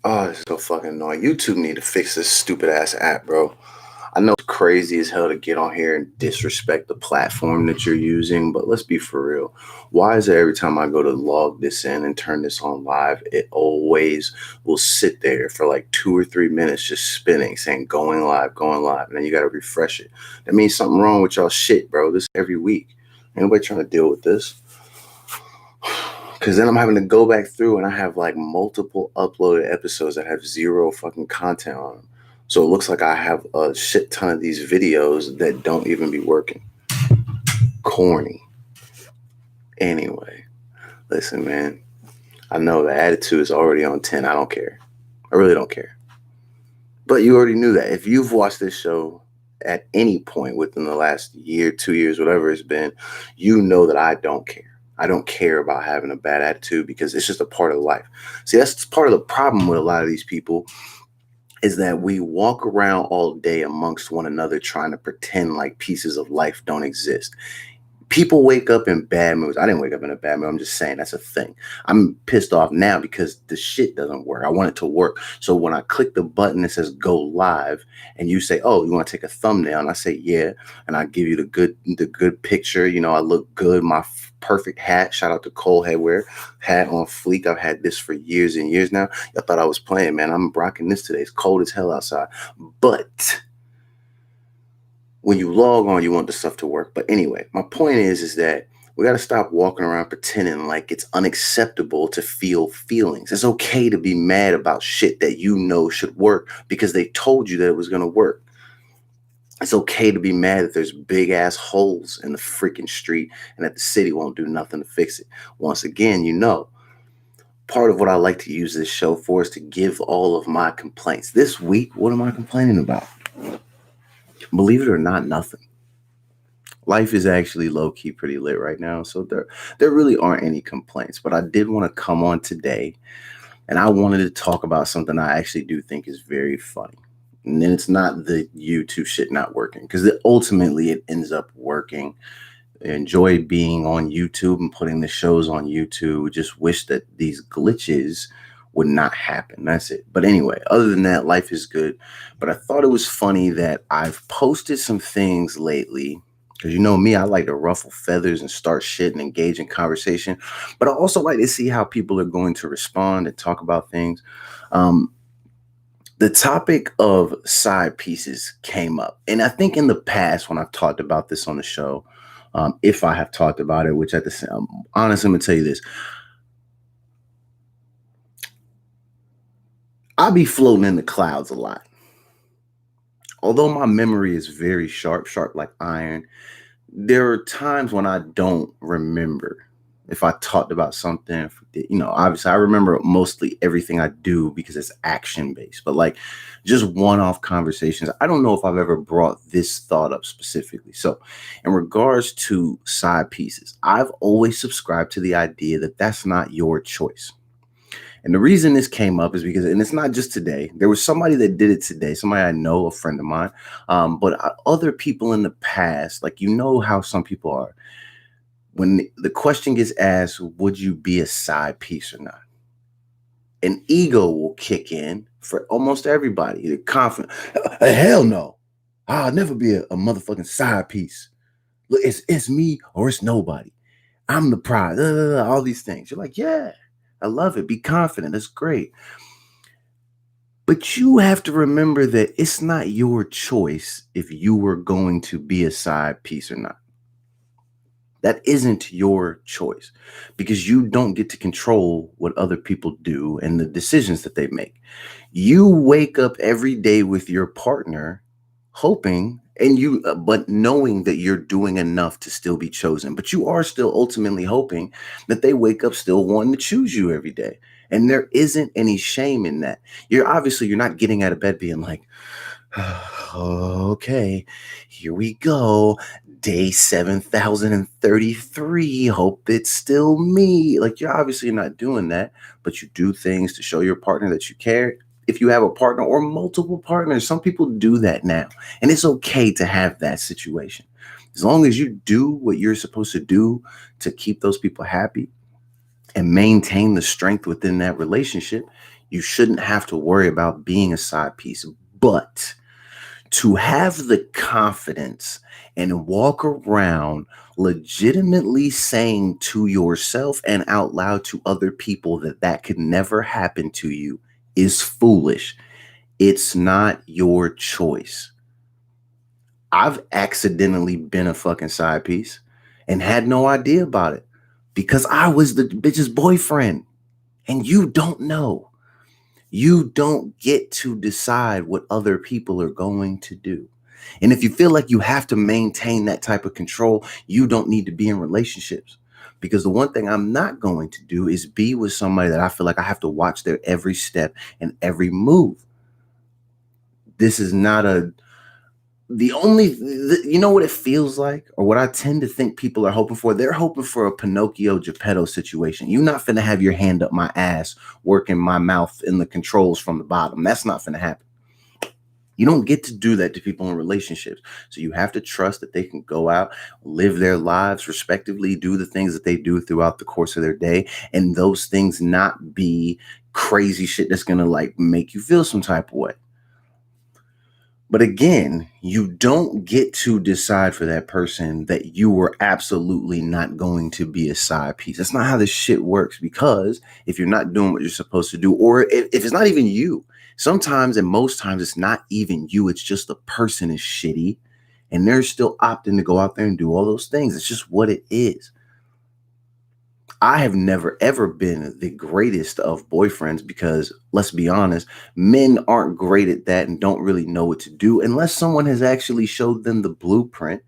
Oh, it's so fucking annoying. YouTube need to fix this stupid ass app, bro. I know it's crazy as hell to get on here and disrespect the platform that you're using, but let's be for real. Why is it every time I go to log this in and turn this on live, it always will sit there for like 2 or 3 minutes just spinning, saying going live, and then you gotta refresh it. That means something wrong with y'all shit, bro. This every week. Anybody trying to deal with this? Because then I'm having to go back through and I have like multiple uploaded episodes that have zero fucking content on them. So it looks like I have a shit ton of these videos that don't even be working. Corny. Anyway, listen, man. I know the attitude is already on 10. I don't care. I really don't care. But you already knew that. If you've watched this show at any point within the last year, 2 years, whatever it's been, you know that I don't care. I don't care about having a bad attitude because it's just a part of life. See, that's part of the problem with a lot of these people is that we walk around all day amongst one another trying to pretend like pieces of life don't exist. People wake up in bad moods. I didn't wake up in a bad mood. I'm just saying that's a thing. I'm pissed off now because the shit doesn't work. I want it to work. So when I click the button that says go live and you say, oh, you want to take a thumbnail? And I say, yeah. And I give you the good picture. You know, I look good. My perfect hat. Shout out to Cole Headwear. Hat on fleek. I've had this for years and years now. Y'all thought I was playing, man. I'm rocking this today. It's cold as hell outside. But when you log on, you want the stuff to work. But anyway, my point is that we got to stop walking around pretending like it's unacceptable to feel feelings. It's okay to be mad about shit that you know should work because they told you that it was going to work. It's okay to be mad that there's big ass holes in the freaking street and that the city won't do nothing to fix it. Once again, you know, part of what I like to use this show for is to give all of my complaints. This week, what am I complaining about? Believe it or not, nothing. Life is actually low-key pretty lit right now, so there really aren't any complaints. But I did want to come on today, and I wanted to talk about something I actually do think is very funny. And then it's not the YouTube shit not working, because ultimately it ends up working. I enjoy being on YouTube and putting the shows on YouTube. Just wish that these glitches would not happen. That's it. But anyway, other than that, life is good. But I thought it was funny that I've posted some things lately because you know me, I like to ruffle feathers and start shit and engage in conversation. But I also like to see how people are going to respond and talk about things. The topic of side pieces came up. And I think in the past, when I've talked about this on the show, if I have talked about it, which at the same, honestly, I'm going to tell you this. I be floating in the clouds a lot. Although my memory is very sharp like iron, there are times when I don't remember if I talked about something. You know, obviously I remember mostly everything I do because it's action based, but like just one-off conversations, I don't know if I've ever brought this thought up specifically. So in regards to side pieces, I've always subscribed to the idea that that's not your choice. And the reason this came up is because, and it's not just today, there was somebody that did it today, somebody I know, a friend of mine, but other people in the past, like, you know how some people are. When the question gets asked, would you be a side piece or not? An ego will kick in for almost everybody. They're confident. Hell no. I'll never be a motherfucking side piece. Look, it's me or it's nobody. I'm the prize. All these things. You're like, yeah. I love it. Be confident. That's great. But you have to remember that it's not your choice if you were going to be a side piece or not. That isn't your choice because you don't get to control what other people do and the decisions that they make. You wake up every day with your partner hoping but knowing that you're doing enough to still be chosen, but you are still ultimately hoping that they wake up still wanting to choose you every day. And there isn't any shame in that. You're not getting out of bed being like, okay, here we go. Day 7,033. Hope it's still me. Like, you're obviously not doing that, but you do things to show your partner that you care. If you have a partner or multiple partners, some people do that now. And it's okay to have that situation. As long as you do what you're supposed to do to keep those people happy and maintain the strength within that relationship, You shouldn't have to worry about being a side piece. But to have the confidence and walk around legitimately saying to yourself and out loud to other people that that could never happen to you is foolish. It's not your choice. I've accidentally been a fucking side piece and had no idea about it because I was the bitch's boyfriend. And you don't know. You don't get to decide what other people are going to do. And if you feel like you have to maintain that type of control, you don't need to be in relationships. Because the one thing I'm not going to do is be with somebody that I feel like I have to watch their every step and every move. This is not you know what it feels like, or what I tend to think people are hoping for? They're hoping for a Pinocchio Geppetto situation. You're not finna have your hand up my ass, working my mouth in the controls from the bottom. That's not finna happen. You don't get to do that to people in relationships. So you have to trust that they can go out, live their lives respectively, do the things that they do throughout the course of their day, and those things not be crazy shit that's gonna like make you feel some type of way. But again, you don't get to decide for that person that you were absolutely not going to be a side piece. That's not how this shit works, because if you're not doing what you're supposed to do, or if it's not even you, sometimes and most times it's not even you, it's just the person is shitty and they're still opting to go out there and do all those things. It's just what it is. I have never ever been the greatest of boyfriends because, let's be honest, men aren't great at that and don't really know what to do unless someone has actually showed them the blueprint,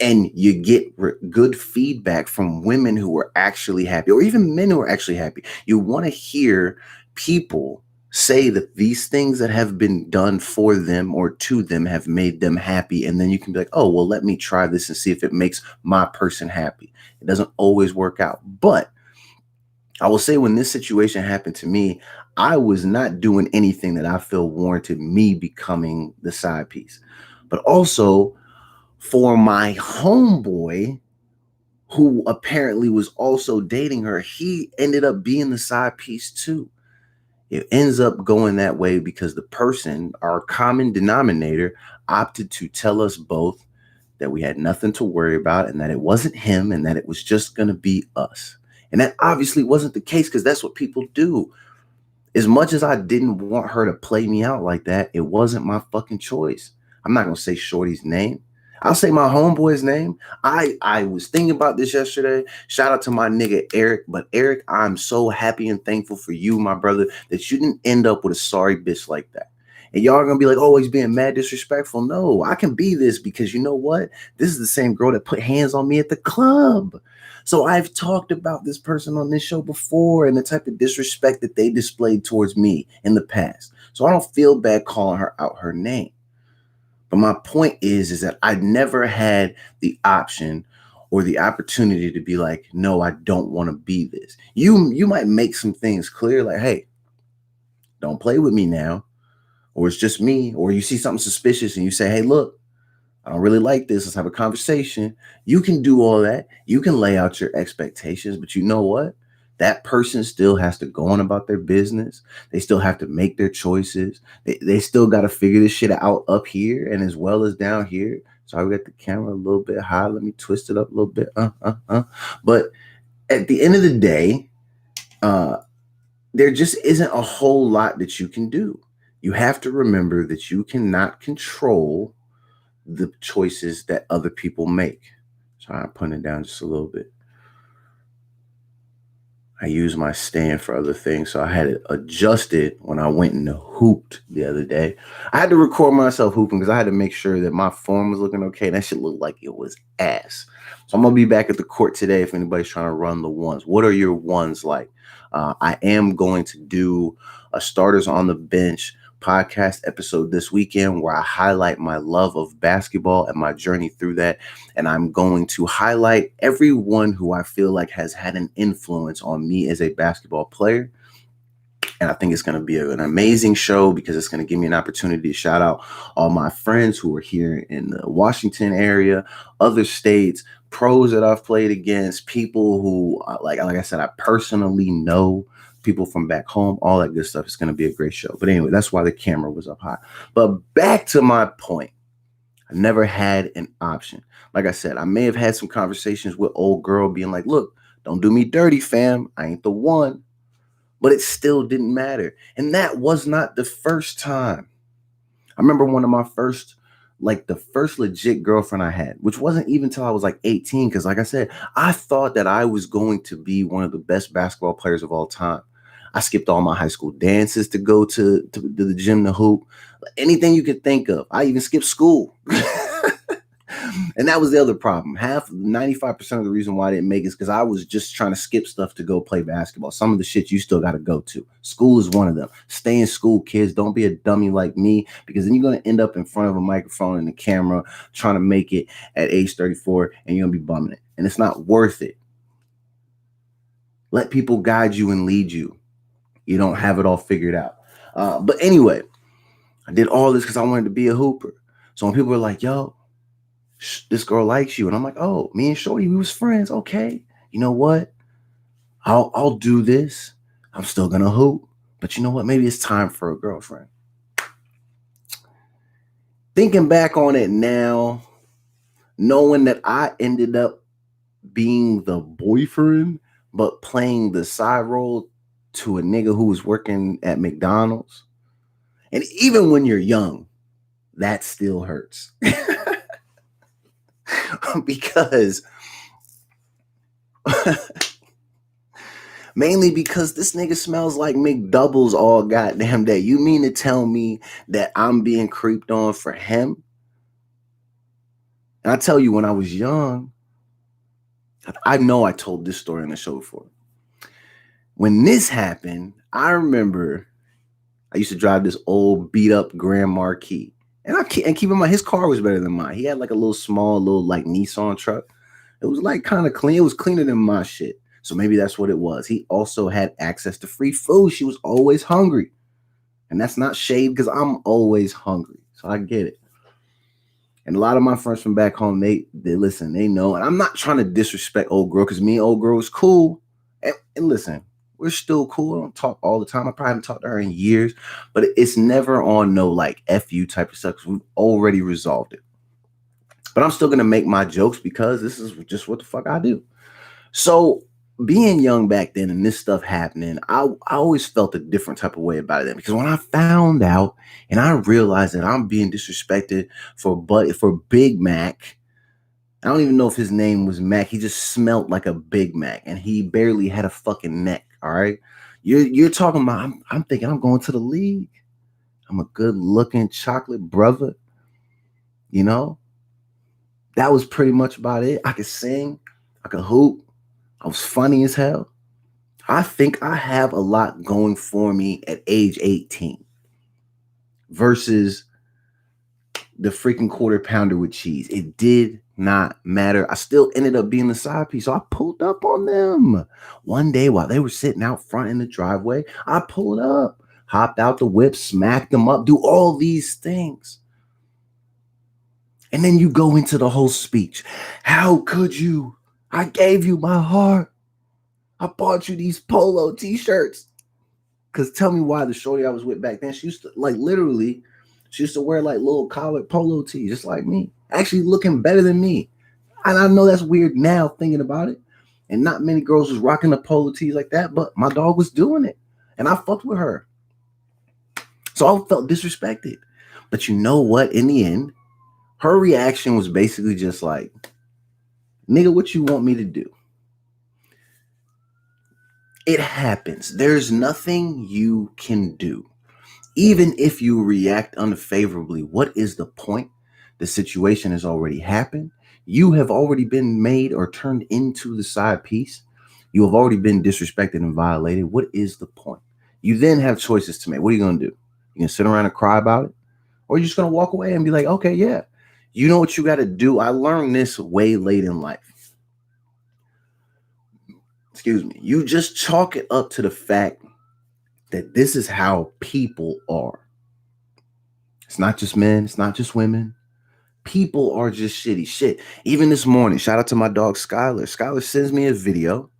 and you get good feedback from women who are actually happy, or even men who are actually happy. You want to hear people say that these things that have been done for them or to them have made them happy. And then you can be like, oh, well, let me try this and see if it makes my person happy. It doesn't always work out. But I will say, when this situation happened to me, I was not doing anything that I feel warranted me becoming the side piece. But also, for my homeboy, who apparently was also dating her, he ended up being the side piece too. It ends up going that way because the person, our common denominator, opted to tell us both that we had nothing to worry about and that it wasn't him and that it was just going to be us. And that obviously wasn't the case, because that's what people do. As much as I didn't want her to play me out like that, it wasn't my fucking choice. I'm not going to say Shorty's name. I'll say my homeboy's name. I was thinking about this yesterday. Shout out to my nigga Eric. But Eric, I'm so happy and thankful for you, my brother, that you didn't end up with a sorry bitch like that. And y'all are going to be like, oh, he's being mad disrespectful. No, I can be this because you know what? This is the same girl that put hands on me at the club. So I've talked about this person on this show before and the type of disrespect that they displayed towards me in the past. So I don't feel bad calling her out her name. But my point is that I never had the option or the opportunity to be like, no, I don't want to be this. You might make some things clear, like, hey, don't play with me now. Or it's just me. Or you see something suspicious and you say, hey, look, I don't really like this. Let's have a conversation. You can do all that. You can lay out your expectations, but you know what? That person still has to go on about their business. They still have to make their choices. They still got to figure this shit out up here and as well as down here. So I got the camera a little bit high. Let me twist it up a little bit. But at the end of the day, there just isn't a whole lot that you can do. You have to remember that you cannot control the choices that other people make. So I'm putting it down just a little bit. I use my stand for other things, so I had it adjusted when I went and hooped the other day. I had to record myself hooping because I had to make sure that my form was looking okay. That shit looked like it was ass. So I'm gonna be back at the court today if anybody's trying to run the ones. What are your ones like? I am going to do a starters on the bench podcast episode this weekend where I highlight my love of basketball and my journey through that. And I'm going to highlight everyone who I feel like has had an influence on me as a basketball player. And I think it's going to be an amazing show because it's going to give me an opportunity to shout out all my friends who are here in the Washington area, other states, pros that I've played against, people who, like I said, I personally know people from back home, all that good stuff. It's going to be a great show. But anyway, that's why the camera was up high. But back to my point. I never had an option. Like I said, I may have had some conversations with old girl being like, look, don't do me dirty, fam. I ain't the one. But it still didn't matter. And that was not the first time. I remember one of my first, like the first legit girlfriend I had, which wasn't even until I was like 18. Because like I said, I thought that I was going to be one of the best basketball players of all time. I skipped all my high school dances to go to the gym to hoop. Anything you could think of. I even skipped school. And that was the other problem. 95% of the reason why I didn't make it is because I was just trying to skip stuff to go play basketball. Some of the shit you still got to go to. School is one of them. Stay in school, kids. Don't be a dummy like me, because then you're going to end up in front of a microphone and a camera trying to make it at age 34, and you're going to be bumming it. And it's not worth it. Let people guide you and lead you. You don't have it all figured out. But anyway, I did all this because I wanted to be a hooper. So when people were like, yo, this girl likes you. And I'm like, oh, me and Shorty, we was friends. Okay. You know what? I'll do this. I'm still going to hoop. But you know what? Maybe it's time for a girlfriend. Thinking back on it now, knowing that I ended up being the boyfriend, but playing the side role to a nigga who was working at McDonald's. And even when you're young, that still hurts. Because mainly because this nigga smells like McDoubles all goddamn day. You mean to tell me that I'm being creeped on for him? And I tell you, when I was young, I know I told this story on the show before. When this happened, I remember I used to drive this old beat up Grand Marquis. And keep in mind, his car was better than mine. He had like a little small, like Nissan truck. It was like kind of clean. It was cleaner than my shit. So maybe that's what it was. He also had access to free food. She was always hungry. And that's not shade, because I'm always hungry. So I get it. And a lot of my friends from back home, they listen, they know. And I'm not trying to disrespect old girl, because me and old girl is cool. And listen, we're still cool. I don't talk all the time. I probably haven't talked to her in years, but it's never on no like F you type of stuff, because we've already resolved it. But I'm still going to make my jokes because this is just what the fuck I do. So being young back then and this stuff happening, I always felt a different type of way about it. Because when I found out and I realized that I'm being disrespected for Big Mac, I don't even know if his name was Mac. He just smelled like a Big Mac, and he barely had a fucking neck. All right. You're talking about, I'm thinking I'm going to the league. I'm a good looking chocolate brother. You know, that was pretty much about it. I could sing. I could hoop. I was funny as hell. I think I have a lot going for me at age 18 versus the freaking quarter pounder with cheese. It did not matter. I still ended up being the side piece. So I pulled up on them. One day while they were sitting out front in the driveway, I pulled up, hopped out the whip, smacked them up, do all these things. And then you go into the whole speech. How could you? I gave you my heart. I bought you these polo t-shirts. Because tell me why the shorty I was with back then, she used to she used to wear like little collared polo tees, just like me. Actually looking better than me. And I know that's weird now thinking about it. And not many girls was rocking the polo tees like that, but my dog was doing it. And I fucked with her. So I felt disrespected. But you know what? In the end, her reaction was basically just like, nigga, what you want me to do? It happens. There's nothing you can do. Even if you react unfavorably, what is the point? The situation has already happened. You have already been made or turned into the side piece. You have already been disrespected and violated. What is the point? You then have choices to make. What are you going to do? You can sit around and cry about it? Or you're just going to walk away and be like, okay, yeah. You know what you got to do? I learned this way late in life. Excuse me. You just chalk it up to the fact that this is how people are. It's not just men. It's not just women. People are just shitty shit. Even this morning, shout out to my dog, Skylar. Skylar sends me a video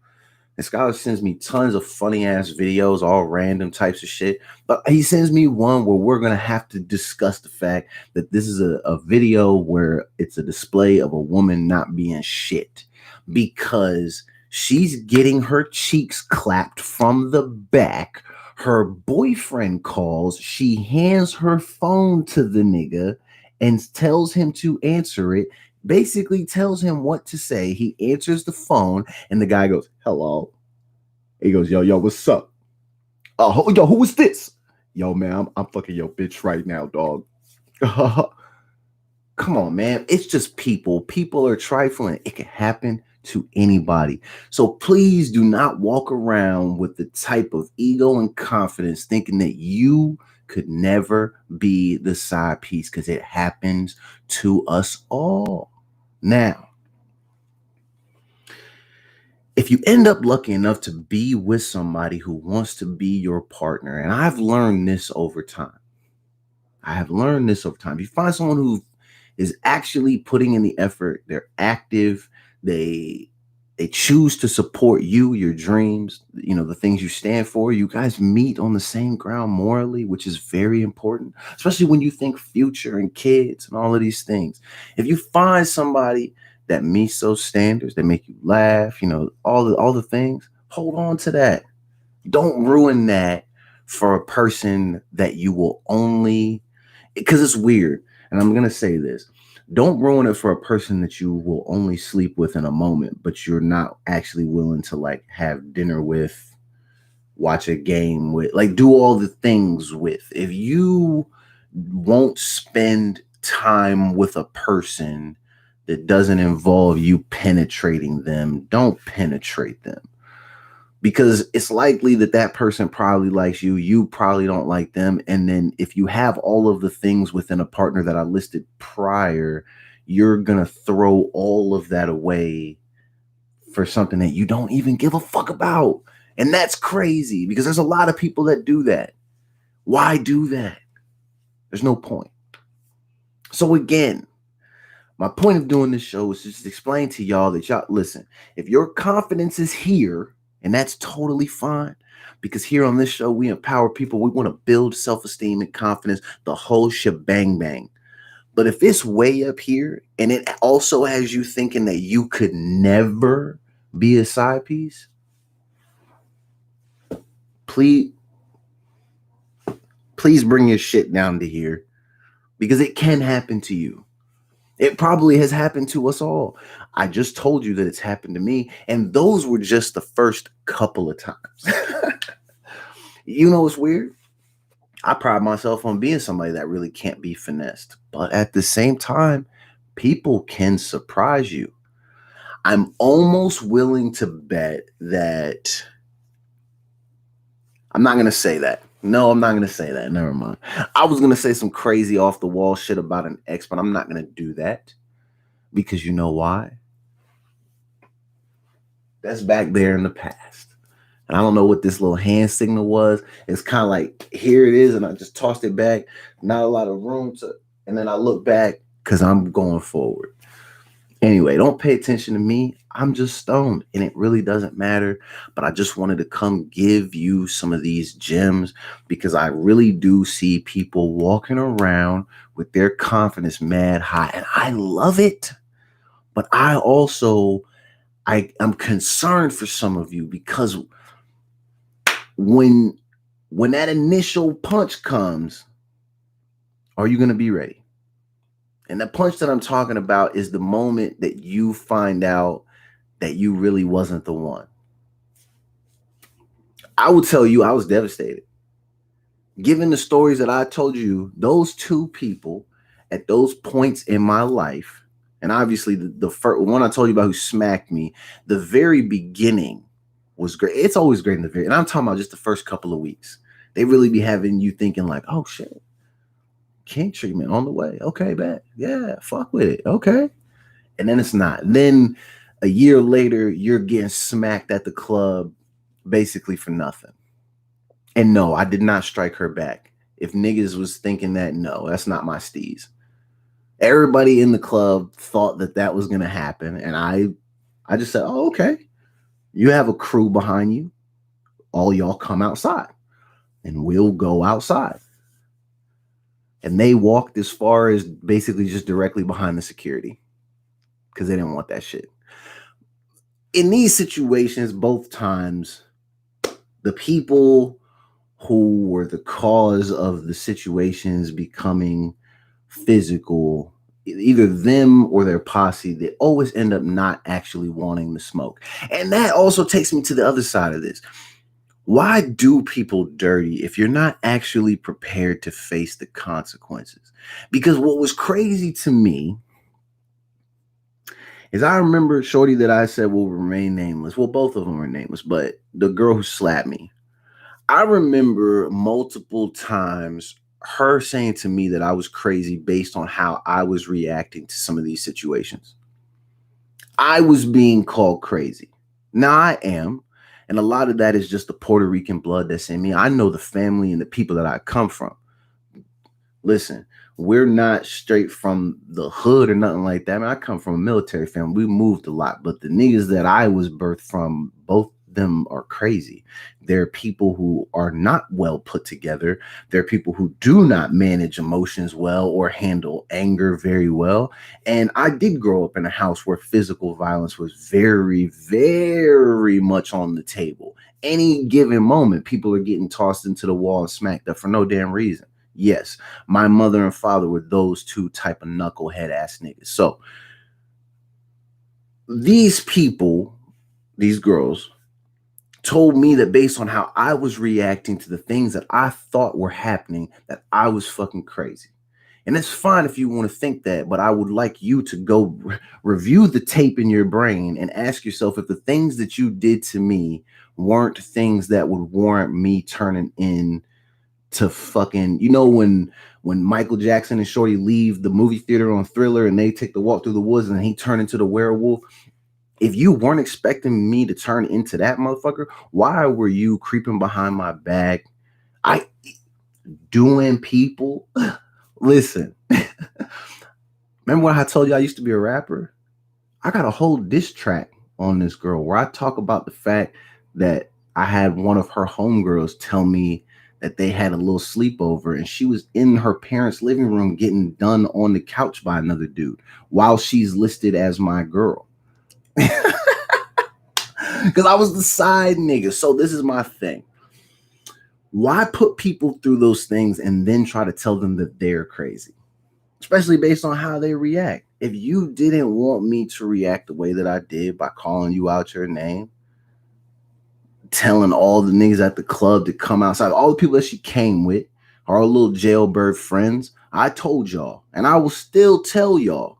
And Skylar sends me tons of funny ass videos, all random types of shit. But he sends me one where we're gonna have to discuss the fact that this is a video where it's a display of a woman not being shit because she's getting her cheeks clapped from the back. Her boyfriend calls, she hands her phone to the nigga and tells him to answer it, basically tells him what to say. He answers the phone and the guy goes, hello. He goes, yo, what's up? Yo, who is this? Yo, man, I'm fucking your bitch right now, dog. Come on, man. It's just people. People are trifling. It can happen to anybody. So please do not walk around with the type of ego and confidence thinking that you could never be the side piece, because it happens to us all. Now, if you end up lucky enough to be with somebody who wants to be your partner, and I've learned this over time. If you find someone who is actually putting in the effort, they're active, they choose to support you, your dreams, the things you stand for, you guys meet on the same ground morally, which is very important, especially when you think future and kids and all of these things. If you find somebody that meets those standards, they make you laugh, all the things, hold on to that. Don't ruin that for a person that you will only, because it's weird. And I'm going to say this. Don't ruin it for a person that you will only sleep with in a moment, but you're not actually willing to have dinner with, watch a game with, do all the things with. If you won't spend time with a person that doesn't involve you penetrating them, don't penetrate them. Because it's likely that person probably likes you. You probably don't like them. And then if you have all of the things within a partner that I listed prior, you're going to throw all of that away for something that you don't even give a fuck about. And that's crazy, because there's a lot of people that do that. Why do that? There's no point. So again, my point of doing this show is just to explain to y'all that y'all, listen, if your confidence is here, and that's totally fine, because here on this show, we empower people. We want to build self-esteem and confidence, the whole shebang bang. But if it's way up here and it also has you thinking that you could never be a side piece, please bring your shit down to here, because it can happen to you. It probably has happened to us all. I just told you that it's happened to me. And those were just the first couple of times. You know what's weird? I pride myself on being somebody that really can't be finessed. But at the same time, people can surprise you. I'm almost willing to bet that... I'm not going to say that. No, I'm not going to say that. Never mind. I was going to say some crazy off the wall shit about an ex, but I'm not going to do that, because you know why? That's back there in the past. And I don't know what this little hand signal was. It's kind of like, here it is, and I just tossed it back. Not a lot of room to, and then I look back because I'm going forward. Anyway, don't pay attention to me. I'm just stoned, and it really doesn't matter. But I just wanted to come give you some of these gems, because I really do see people walking around with their confidence mad high, and I love it. But I also, I'm concerned for some of you, because when that initial punch comes, are you going to be ready? And the punch that I'm talking about is the moment that you find out that you really wasn't the one. I will tell you, I was devastated. Given the stories that I told you, those two people at those points in my life, and obviously the first one I told you about who smacked me, the very beginning was great. It's always great in the very, and I'm talking about just the first couple of weeks. They really be having you thinking like, oh shit, kink treatment on the way. Okay, bet. Yeah, fuck with it. Okay. And then it's not. Then a year later, you're getting smacked at the club basically for nothing. And no, I did not strike her back. If niggas was thinking that, no, that's not my steez. Everybody in the club thought that was going to happen. And I just said, oh, okay. You have a crew behind you. All y'all come outside and we'll go outside. And they walked as far as basically just directly behind the security because they didn't want that shit. In these situations, both times, the people who were the cause of the situations becoming physical, either them or their posse, they always end up not actually wanting the smoke. And that also takes me to the other side of this. Why do people dirty if you're not actually prepared to face the consequences? Because what was crazy to me is I remember shorty that I said will remain nameless. Well, both of them were nameless, but the girl who slapped me, I remember multiple times her saying to me that I was crazy based on how I was reacting to some of these situations. I was being called crazy. Now I am. And a lot of that is just the Puerto Rican blood that's in me. I know the family and the people that I come from. Listen, we're not straight from the hood or nothing like that. I mean, I come from a military family. We moved a lot, but the niggas that I was birthed from, both them are crazy. They're people who are not well put together. They're people who do not manage emotions well or handle anger very well. And I did grow up in a house where physical violence was very, very much on the table. Any given moment, people are getting tossed into the wall and smacked up for no damn reason. Yes, my mother and father were those two type of knucklehead ass niggas. So these people, these girls, told me that based on how I was reacting to the things that I thought were happening, that I was fucking crazy. And it's fine if you want to think that, but I would like you to go review the tape in your brain and ask yourself if the things that you did to me weren't things that would warrant me turning in to fucking, when Michael Jackson and Shorty leave the movie theater on Thriller and they take the walk through the woods and he turned into the werewolf. If you weren't expecting me to turn into that motherfucker, why were you creeping behind my back? Doing people. Listen, remember when I told you I used to be a rapper? I got a whole diss track on this girl where I talk about the fact that I had one of her homegirls tell me that they had a little sleepover and she was in her parents' living room getting done on the couch by another dude while she's listed as my girl. Because I was the side nigga. So this is my thing. Why put people through those things and then try to tell them that they're crazy? Especially based on how they react. If you didn't want me to react the way that I did by calling you out your name, telling all the niggas at the club to come outside, all the people that she came with, our little jailbird friends, I told y'all, and I will still tell y'all,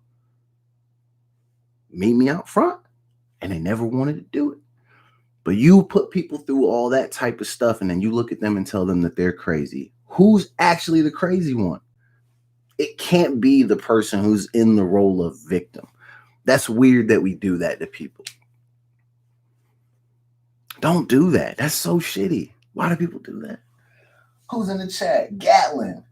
meet me out front. And they never wanted to do it. But you put people through all that type of stuff and then you look at them and tell them that they're crazy. Who's actually the crazy one? It can't be the person who's in the role of victim. That's weird that we do that to people. Don't do that. That's so shitty. Why do people do that? Who's in the chat? Gatlin.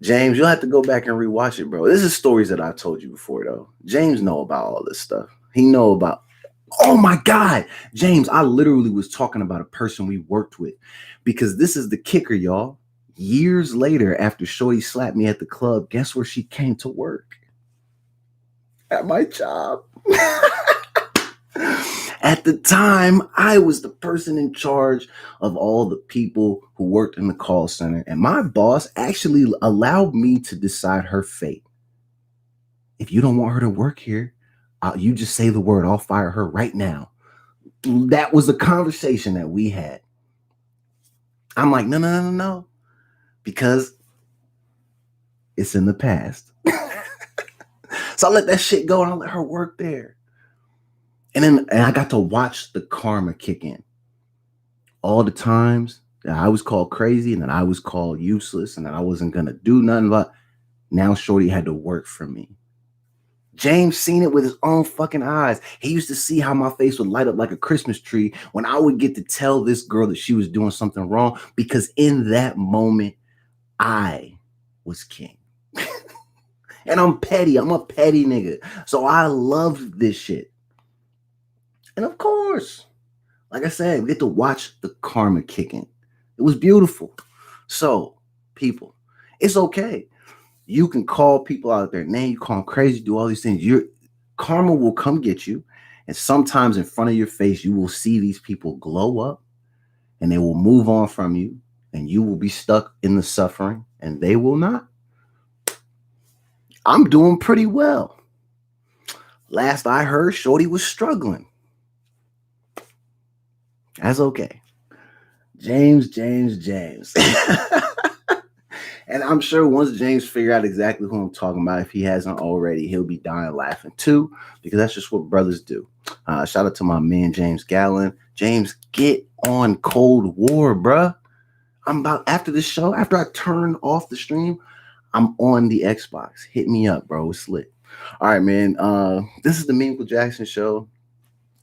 James, you'll have to go back and rewatch it, bro. This is stories that I've told you before, though. James know about all this stuff. He know about... Oh my God, James, I literally was talking about a person we worked with because this is the kicker, y'all. Years later, after Shorty slapped me at the club, guess where she came to work? At my job. At the time, I was the person in charge of all the people who worked in the call center, and my boss actually allowed me to decide her fate. If you don't want her to work here, you just say the word, I'll fire her right now. That was the conversation that we had. I'm like, no, because it's in the past. So I let that shit go and I let her work there. And I got to watch the karma kick in. All the times that I was called crazy and that I was called useless and that I wasn't going to do nothing, but now Shorty had to work for me. James seen it with his own fucking eyes. He used to see how my face would light up like a Christmas tree when I would get to tell this girl that she was doing something wrong, because in that moment, I was king. And I'm petty. I'm a petty nigga. So I loved this shit. And of course, like I said, we get to watch the karma kick in. It was beautiful. So, people, it's okay. You can call people out their name, you call them crazy, do all these things. Your karma will come get you. And sometimes in front of your face, you will see these people glow up and they will move on from you. And you will be stuck in the suffering and they will not. I'm doing pretty well. Last I heard, Shorty was struggling. That's okay. James. And I'm sure once James figure out exactly who I'm talking about, if he hasn't already, he'll be dying laughing too, because that's just what brothers do. Shout out to my man, James Gallon. James, get on Cold War, bruh. I'm about, after this show, after I turn off the stream, I'm on the Xbox. Hit me up, bro. It's lit. All right, man. This is the Memechel Jackson Show.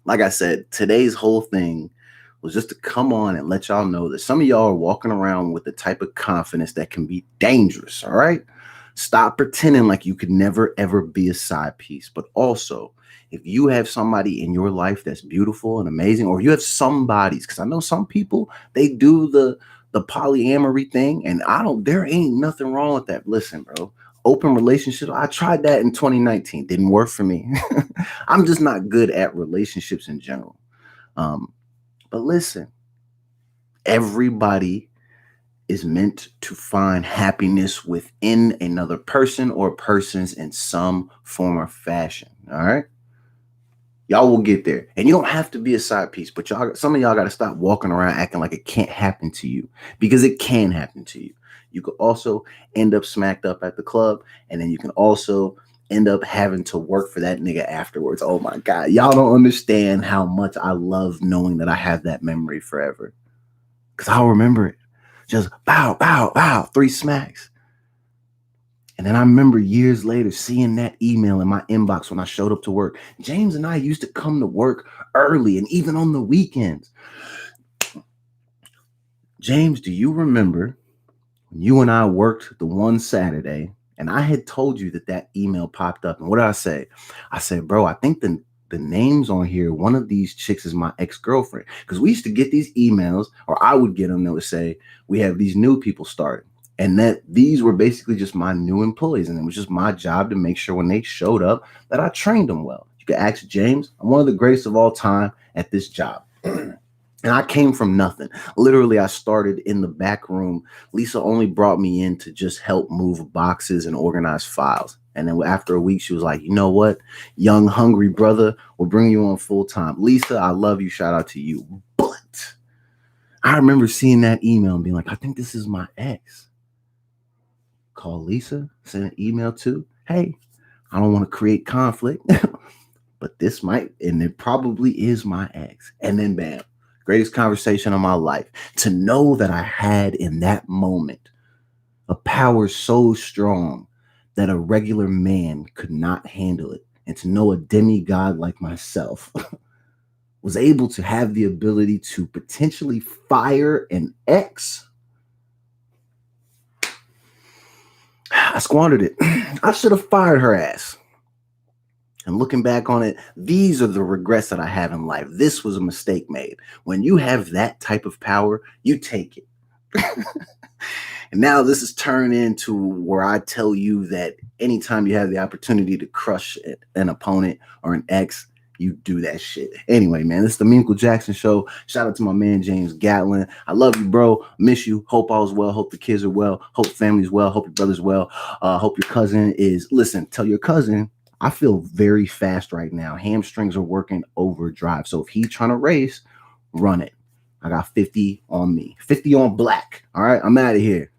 Like I said, today's whole thing was just to come on and let y'all know that some of y'all are walking around with the type of confidence that can be dangerous. All right. Stop pretending like you could never, ever be a side piece. But also, if you have somebody in your life that's beautiful and amazing, or you have somebody's, because I know some people, they do the polyamory thing, and there ain't nothing wrong with that. Listen, bro, open relationship. I tried that in 2019. Didn't work for me. I'm just not good at relationships in general. But listen, everybody is meant to find happiness within another person or persons in some form or fashion. All right. Y'all will get there. And you don't have to be a side piece, but some of y'all got to stop walking around acting like it can't happen to you, because it can happen to you. You could also end up smacked up at the club, and then you can also end up having to work for that nigga afterwards. Oh my God. Y'all don't understand how much I love knowing that I have that memory forever, because I'll remember it. Just bow, bow, bow, 3 smacks. And then I remember years later seeing that email in my inbox when I showed up to work. James and I used to come to work early and even on the weekends. James, do you remember when you and I worked the one Saturday and I had told you that email popped up? And what did I say? I said, bro, I think the names on here, one of these chicks is my ex-girlfriend. Because we used to get these emails, or I would get them that would say, we have these new people starting. And that these were basically just my new employees. And it was just my job to make sure when they showed up that I trained them well. You could ask James. I'm one of the greatest of all time at this job. And I came from nothing. Literally, I started in the back room. Lisa only brought me in to just help move boxes and organize files. And then after a week, she was like, you know what? Young, hungry brother, we'll bring you on full time. Lisa, I love you. Shout out to you. But I remember seeing that email and being like, I think this is my ex. Call Lisa, send an email to, hey, I don't want to create conflict, but this might, and it probably is my ex. And then bam, greatest conversation of my life. To know that I had in that moment a power so strong that a regular man could not handle it. And to know a demigod like myself was able to have the ability to potentially fire an ex. I squandered it. I should have fired her ass. And looking back on it, these are the regrets that I have in life. This was a mistake made. When you have that type of power, you take it. And now this is turned into where I tell you that anytime you have the opportunity to crush an opponent or an ex, you do that shit. Anyway, man, this is the Memechel Jackson Show. Shout out to my man, James Gatlin. I love you, bro. Miss you. Hope all's well. Hope the kids are well. Hope family's well. Hope your brother's well. Hope your cousin is, listen, tell your cousin, I feel very fast right now. Hamstrings are working overdrive. So if he's trying to race, run it. I got 50 on me. 50 on black. All right, I'm out of here.